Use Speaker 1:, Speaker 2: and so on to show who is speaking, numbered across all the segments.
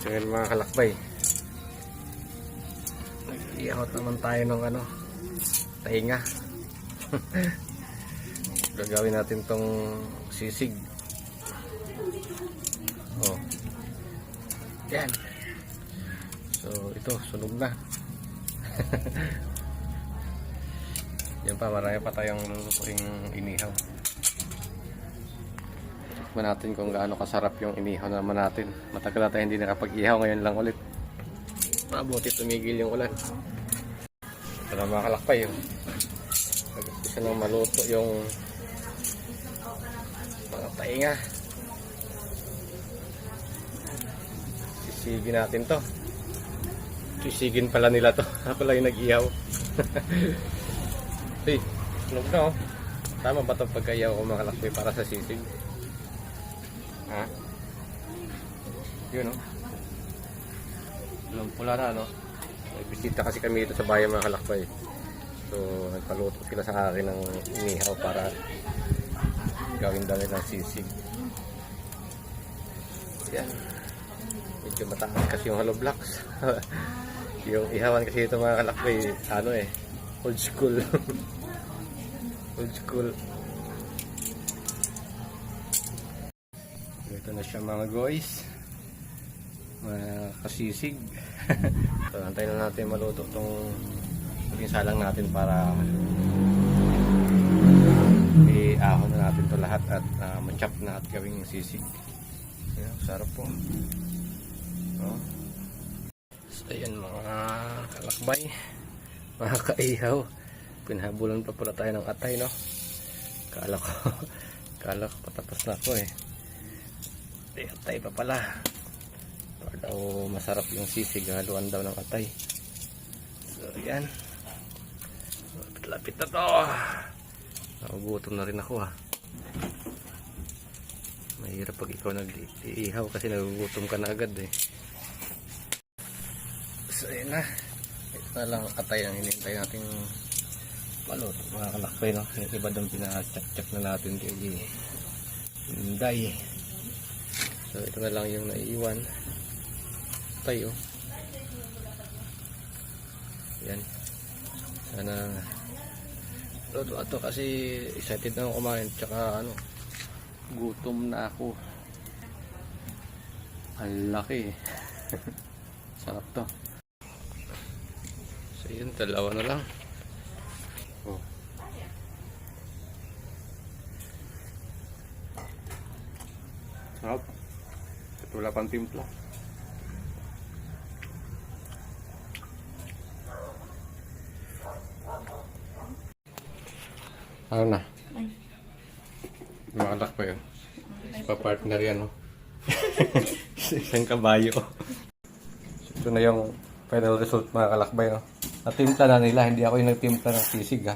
Speaker 1: So yun mga kalakbay, nag-iahot naman tayo ng ano, tainga. Gagawin natin tong sisig. Oh. Yan. So ito, sunog na. Yan pa, marami pa tayong lulutuing inihaw. Tikman natin kung gaano kasarap yung inihaw naman natin. Matagal na tayo hindi nakapag-ihaw, ngayon lang ulit. Mabuti tumigil yung ulan. Ito na mga kalakbay. Nag-umpisa nang maluto yung mga tainga. Sisigin natin to. Sisigin pala nila to. Ako lang yung nag-ihaw. Hey, sunog na oh. Tama ba itong pagkayaw ko mga kalakbay para sa sisig? Ha? Yun oh. Pula na no. May bisita kasi kami dito sa bayan mga kalakbay. So nagpaluto sila sa akin ng inihaw para gawin daw ng sisig. Yan. Medyo mataas kasi yung hollow blocks. Yung ihawan kasi ito mga kalakbay, ano eh, old school. Old school. Ito na siya mga guys, mga kasisig. So antayin na natin maluto itong salang natin para i-ahon na natin ito lahat at ma-chop na at gawing sisig. Ayan, sarap po. Oh. So ayan mga kalakbay, mga kaihaw, pinhabulan pa pala tayo ng atay no. Kala ko patapos na ako eh. Atay pa pala para daw masarap yung sisig, haluan daw ng atay. So ayan, lapit na to. Nagugutom na rin ako mahirap pag ikaw nag-iihaw kasi nagugutom ka na agad eh. So ayan na, ito na lang atay ang hinintay natin maluto mga kalakbay no. Yung iba doon pinachak-chak na natin kay Inday. So ito na lang yung naiiwan tayo. Yan, sana luto ato kasi excited na ako kumain, tsaka ano, gutom na ako. Ang laki. Sarap to. So yun, dalawa na lang. Oh. Sarap. Ito wala pang timpla. Ano na? Makalak pa yun. Pa-partner yan, no? Isang kabayo. Ito na yung final result mga kalakbay, no? Natimpla na nila, hindi ako yung nagtimpla ng sisig, ha?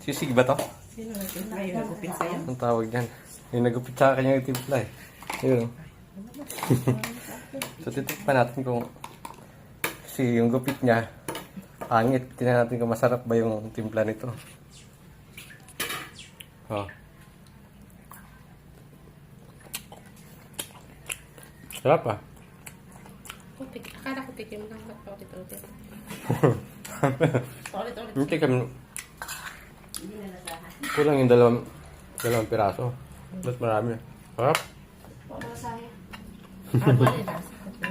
Speaker 1: Sisig ba to?
Speaker 2: Sino nagtimpla? Yung nagupit sa'yo?
Speaker 1: Ang tawag yan. Yung nagupit sa akin yung nagtimpla, eh. Yun. So, titikpan natin kung kasi yung gupit niya pangit. Tingnan natin kung masarap ba yung timpla nito. Oh. Sarap ah.
Speaker 2: Akala ko tikim lang. Ba't pa ulit-ulit? Ulit-ulit.
Speaker 1: Hindi kami. Kulang yung dalawang piraso. Mas marami. Sarap.
Speaker 2: Wala saya. Wala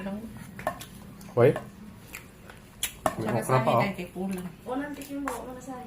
Speaker 2: na.
Speaker 1: Hoy.
Speaker 2: Wala saya. Kaya kulang.
Speaker 3: Walang tikim mo, wala saya.